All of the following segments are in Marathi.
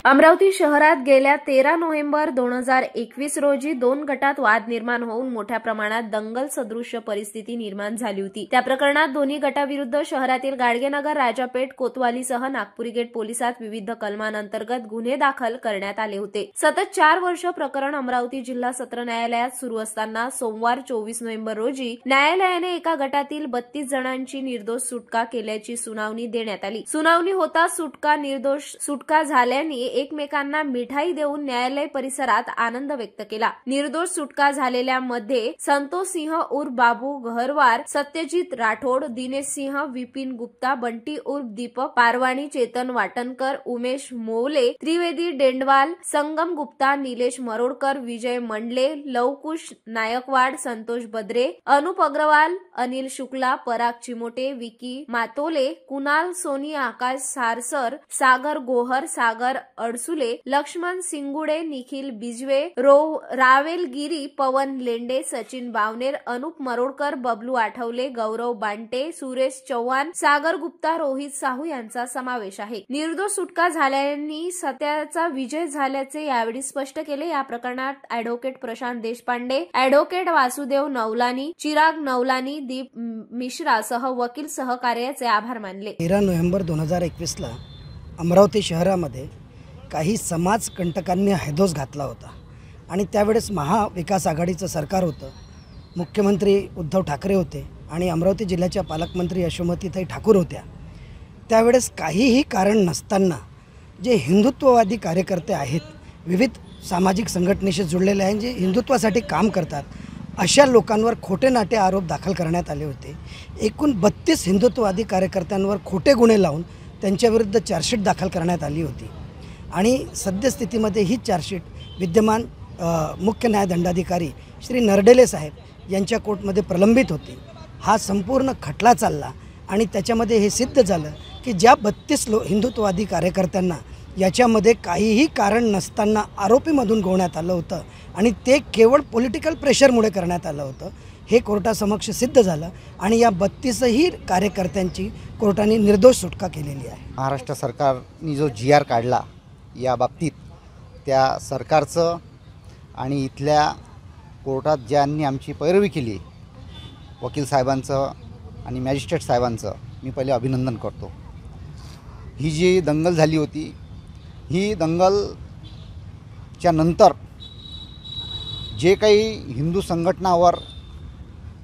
अमरावती शहरात गेल्या 13 नोव्हेंबर 2021 रोजी दोन गटात वाद निर्माण होऊन मोठ्या प्रमाणात दंगल सदृश्य परिस्थिती निर्माण झाली होती। त्या प्रकरणात दोन्ही गटाविरुद्ध शहरातील गाडगेनगर, राजापेठ, कोतवालीसह नागपुरी गेट पोलिसात विविध कलमांअंतर्गत गुन्हे दाखल करण्यात आले होते। सतत 4 वर्ष प्रकरण अमरावती जिल्हा सत्र न्यायालयात सुरू असताना सोमवार 24 नोव्हेंबर रोजी न्यायालयाने एका गटातील 32 जणांची निर्दोष सुटका केल्याची सुनावणी देण्यात आली। सुनावणी होता सुटका निर्दोष सुटका झाल्याने एकमेकांना मिठाई देऊन न्यायालय परिसरात आनंद व्यक्त केला। निर्दोष सुटका झालेल्यामध्ये संतोष सिंह उर्फ बाबू गहरवार, सत्यजित राठोड, दिनेश सिंह, विपिन गुप्ता, बंटी उर्फ दीपक पारवाणी, चेतन वाटणकर, उमेश मोवले, त्रिवेदी डेंडवाल, संगम गुप्ता, निलेश मरोडकर, विजय मंडले, लवकुश नायकवाड, संतोष बद्रे, अनुप अग्रवाल, अनिल शुक्ला, पराग चिमोटे, विकी मातोले, कुणाल सोनी, आकाश सारसर, सागर गोहर, सागर अडसुले, लक्ष्मण सिंगुडे, निखिल बिजवे, रावेलगिरी, पवन लेंडे, सचिन बावनेर, अनुप मरोडकर, बबलू आठवले, गौरव बांटे, सुरेश चव्हाण, सागर गुप्ता, रोहित साहू यांचा समावेश आहे। निर्दोष सुटका झाल्याने सत्याचा विजय झाल्याचे यावेळी स्पष्ट केले। या प्रकरणात ॲडव्होकेट प्रशांत देशपांडे, ॲडव्होकेट वासुदेव नवलानी, चिराग नवलानी, दीप मिश्रा सह वकील सहकार्याचे आभार मानले। 13 नोव्हेंबर 2021 ला अमरावती शहरामध्ये काही समाजकंटकांनी हैदोस घातला होता आणि त्यावेळेस महाविकास आघाडीचं सरकार होतं। मुख्यमंत्री उद्धव ठाकरे होते आणि अमरावती जिल्ह्याच्या पालकमंत्री यशोमतीताई ठाकूर होत्या। त्यावेळेस काहीही कारण नसताना जे हिंदुत्ववादी कार्यकर्ते आहेत, विविध सामाजिक संघटनेशी जुळलेले आहेत, जे हिंदुत्वासाठी काम करतात, अशा लोकांवर खोटे नाटे आरोप दाखल करण्यात आले होते। एकूण 32 हिंदुत्ववादी कार्यकर्त्यांवर खोटे गुन्हे लावून त्यांच्याविरुद्ध चार्जशीट दाखल करण्यात आली होती आणि सद्यस्थितीमध्ये ही चार्जशीट विद्यमान मुख्य न्यायदंडाधिकारी श्री नरडेले साहेब यांच्या कोर्टमध्ये प्रलंबित होती। हा संपूर्ण खटला चालला आणि त्याच्यामध्ये हे सिद्ध झालं की ज्या 32 हिंदुत्ववादी कार्यकर्त्यांना याच्यामध्ये काहीही कारण नसताना आरोपीमधून गोवण्यात आलं होतं आणि ते केवळ पॉलिटिकल प्रेशरमुळे करण्यात आलं होतं, हे कोर्टासमक्ष सिद्ध झालं आणि या 32ही कार्यकर्त्यांची कोर्टाने निर्दोष सुटका केलेली आहे। महाराष्ट्र सरकारने जो GR काढला या बाबतीत त्या सरकारचं आणि इथल्या कोर्टात ज्यांनी आमची पैरवी केली, वकील साहेबांचं आणि मॅजिस्ट्रेट साहेबांचं मी पहिले अभिनंदन करतो। ही जी दंगल झाली होती, ही दंगलच्या नंतर जे काही हिंदू संघटनावर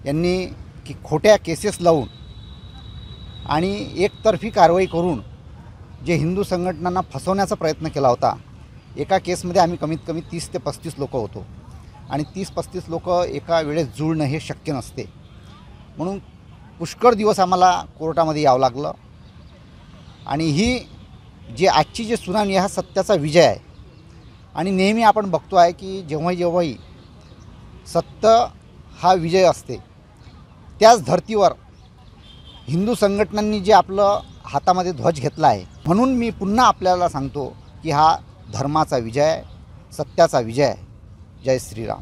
यांनी की खोट्या केसेस लावून आणि एकतर्फी कारवाई करून जे हिंदू संघटनांना फसवण्याचा प्रयत्न केला होता। एका केसमध्ये आम्ही कमीत कमी 30 ते 35 लोक होतो आणि 30-35 लोक एका वेळेस जुळणं हे शक्य नसते, म्हणून पुष्कळ दिवस आम्हाला कोर्टामध्ये यावं लागलं आणि ही जी आजची जी सुनावणी हा सत्याचा विजय आहे। आणि नेहमी आपण बघतो आहे की जेव्हाही सत्य हा विजय असते, त्याच धर्तीवर हिंदू संघटनांनी जे आपलं हातामध्ये ध्वज घेतला आहे, म्हणून मी पुन्हा आपल्याला सांगतो की हा धर्माचा विजय आहे, सत्याचा विजय आहे। जय श्रीराम।